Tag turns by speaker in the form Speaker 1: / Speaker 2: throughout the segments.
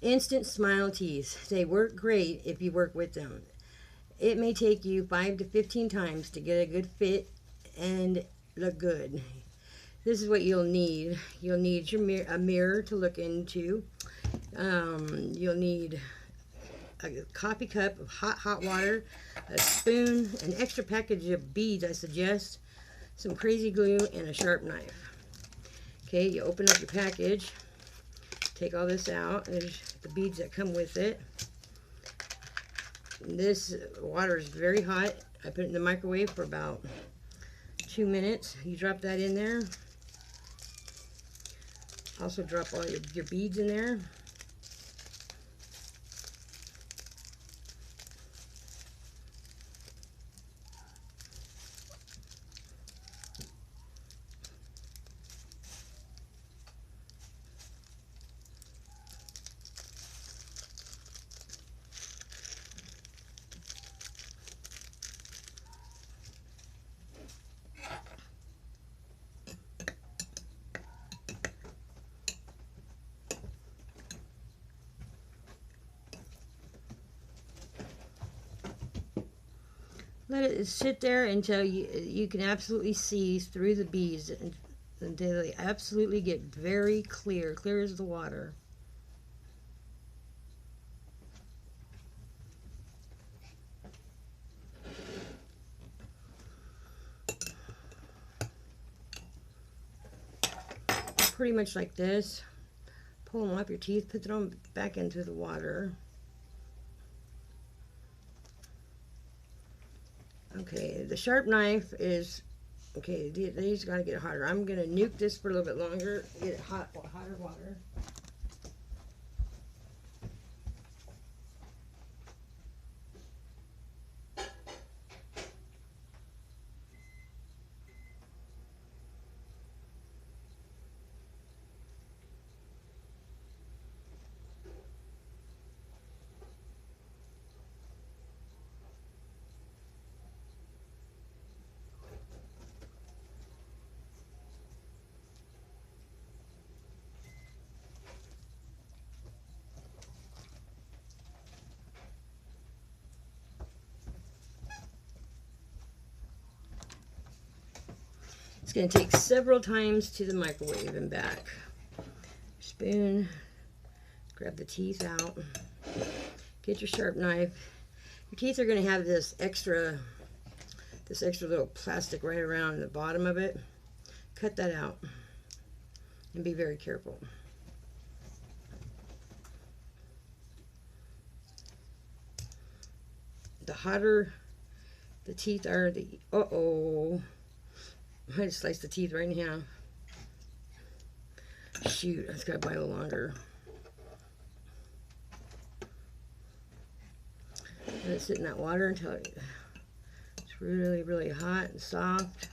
Speaker 1: Instant smile teas. They work great if you work with them. It may take you 5 to 15 times to get a good fit and look good. This is what you'll need. You'll need a mirror to look into. You'll need a coffee cup of hot water, a spoon, an extra package of beads, I suggest, some crazy glue, and a sharp knife. Okay, you open up your package, take all this out. There's the beads that come with it. This water is very hot. I put it in the microwave for about 2 minutes. You drop that in there. Also drop all your beads in there. Let it sit there until you can absolutely see through the beads, until they absolutely get very clear, clear as the water. Pretty much like this. Pull them off your teeth, put them back into the water. Okay, the sharp knife is, okay, these gotta get hotter. I'm gonna nuke this for a little bit longer, get it hotter water. It's going to take several times to the microwave and back. Spoon, grab the teeth out, get your sharp knife. Your teeth are going to have this extra little plastic right around the bottom of it. Cut that out and be very careful. The hotter the teeth are, I just sliced the teeth right in half. Shoot, I just got to bite a little longer. Let it sit in that water until it's really, really hot and soft.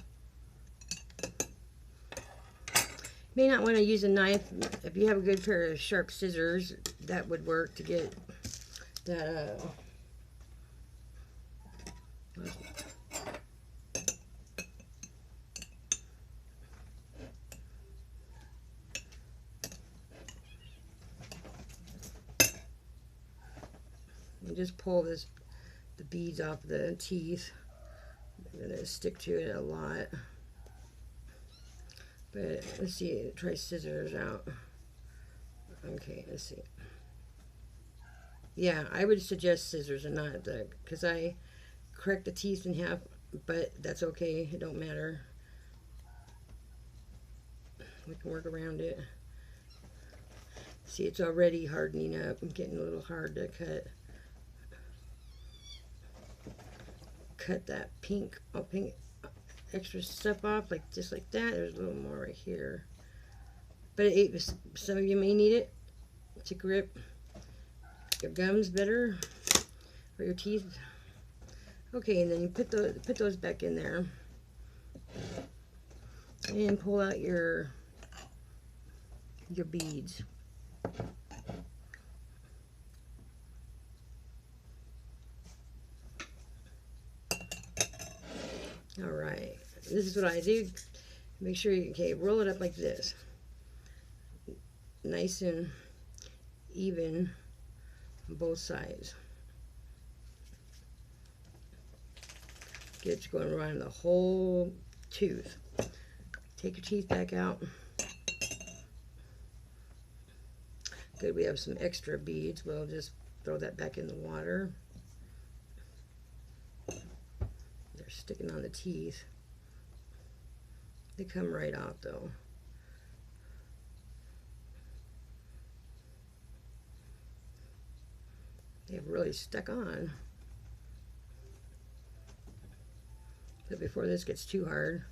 Speaker 1: You may not want to use a knife. If you have a good pair of sharp scissors, that would work to get that and just pull the beads off the teeth. I'm going to stick to it a lot. But let's see, try scissors out. Okay, let's see. Yeah, I would suggest scissors and not because I cracked the teeth in half, but that's okay, it don't matter. We can work around it. See, it's already hardening up and getting a little hard to cut. Cut that pink extra stuff off, like just like that. There's a little more right here, but some of you may need it to grip your gums better or your teeth. Okay, and then you put those back in there and pull out your beads. All right, this is what I do. Make sure you roll it up like this, nice and even on both sides. Get it going around the whole tooth. Take your teeth back out. Good, we have some extra beads. We'll just throw that back in the water. They're sticking on the teeth. They come right out though. They've really stuck on. But before this gets too hard,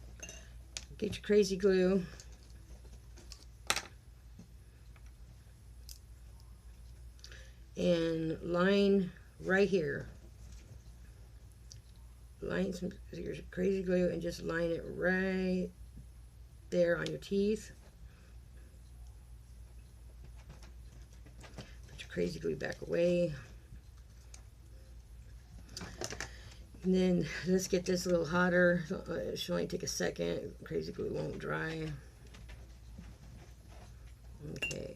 Speaker 1: get your crazy glue. And line right here. Line some your crazy glue and just line it right there on your teeth. Put your crazy glue back away. And then let's get this a little hotter. It should only take a second. Crazy glue won't dry. Okay.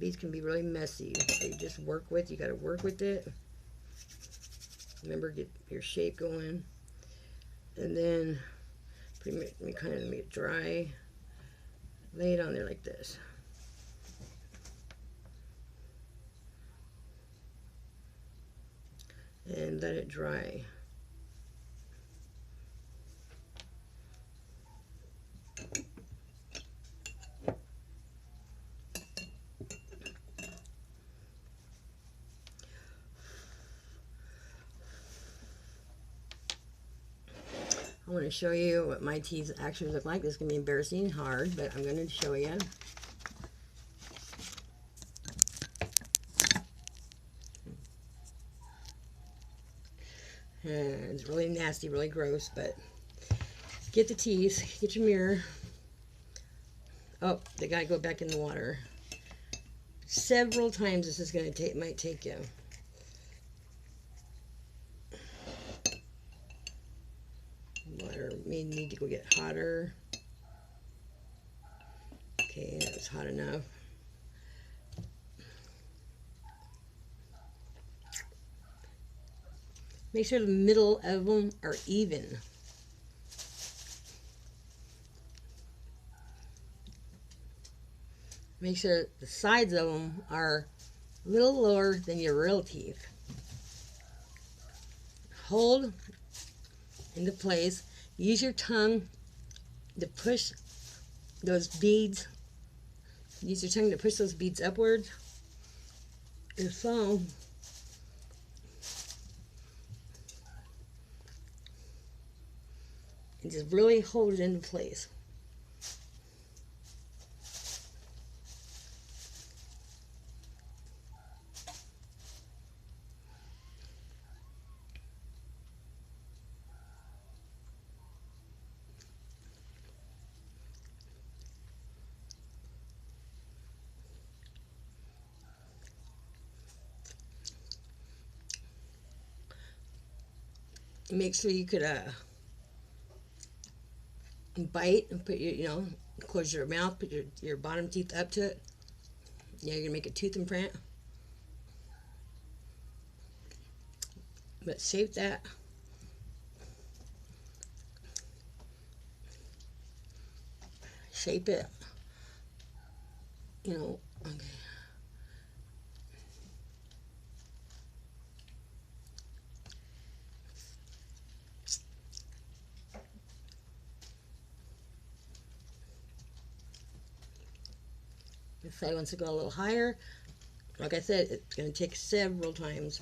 Speaker 1: These can be really messy. So you just work with. You got to work with it. Remember, get your shape going. And then pretty much we kind of make it dry. Lay it on there like this. And let it dry. I want to show you what my teeth actually look like. This is going to be embarrassing and hard, but I'm going to show you. And it's really nasty, really gross, but get the teeth, get your mirror. Oh, they got to go back in the water. Several times this is going to take, might take you. Water may need to go get hotter. Okay, that was hot enough. Make sure the middle of them are even. Make sure the sides of them are a little lower than your real teeth. Hold into place. Use your tongue to push those beads. Use your tongue to push those beads upwards. And so, and just really hold it into place. Make sure you could bite and put your, close your mouth, put your bottom teeth up to it. Yeah, you're gonna make a tooth imprint. But shape that. Shape it. Okay. If I want to go a little higher, like I said, it's going to take several times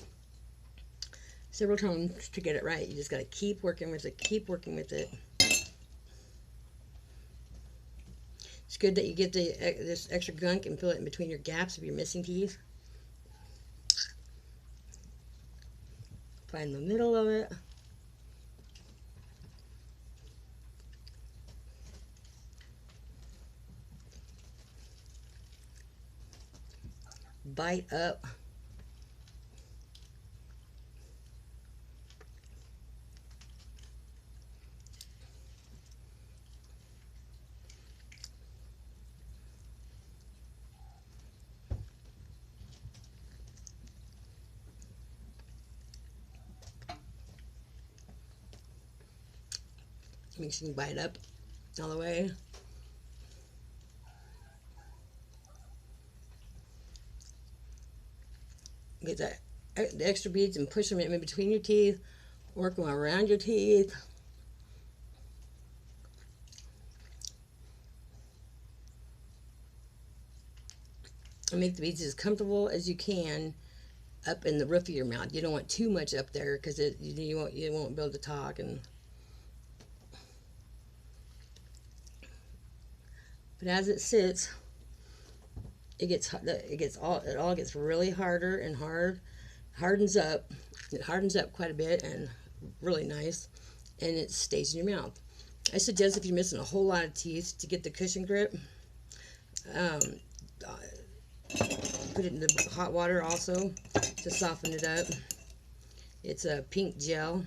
Speaker 1: to get it right. You just got to keep working with it, keep working with it. It's good that you get this extra gunk and fill it in between your gaps of your missing teeth. Find the middle of it. Bite up. Make sure you bite it up all the way. Get the extra beads and push them in between your teeth. Work them around your teeth. And make the beads as comfortable as you can up in the roof of your mouth. You don't want too much up there because you won't be able to talk. But as it sits, it all gets really harder and hardens up. It hardens up quite a bit and really nice, and it stays in your mouth. I suggest if you're missing a whole lot of teeth to get the cushion grip. Put it in the hot water also to soften it up. It's a pink gel.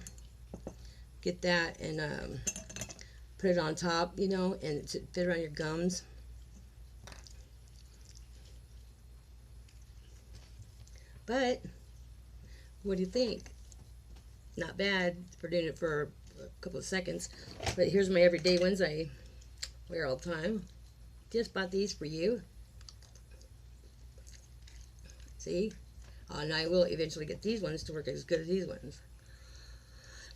Speaker 1: Get that and put it on top, you know, and to fit around your gums. But what do you think? Not bad for doing it for a couple of seconds. But here's my everyday ones I wear all the time. Just bought these for you. See? And I will eventually get these ones to work as good as these ones.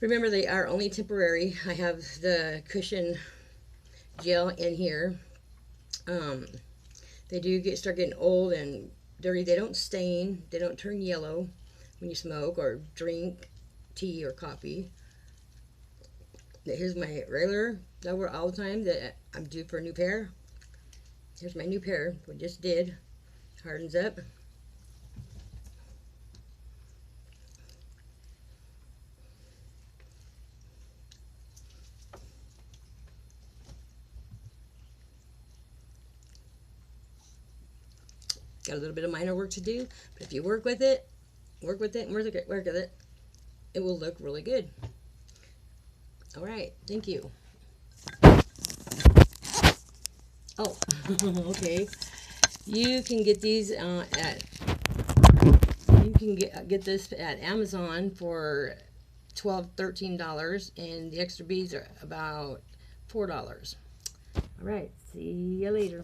Speaker 1: Remember, they are only temporary. I have the cushion gel in here. They do start getting old and dirty. They don't stain. They don't turn yellow when you smoke or drink tea or coffee. Here's my regular that I wear all the time that I'm due for a new pair. Here's my new pair we just did. Hardens up. Got a little bit of minor work to do, but if you work with it, and work with it, it will look really good. All right, thank you. Oh, okay. You can get these get this at Amazon for $12, $13, and the extra beads are about $4. All right, see you later.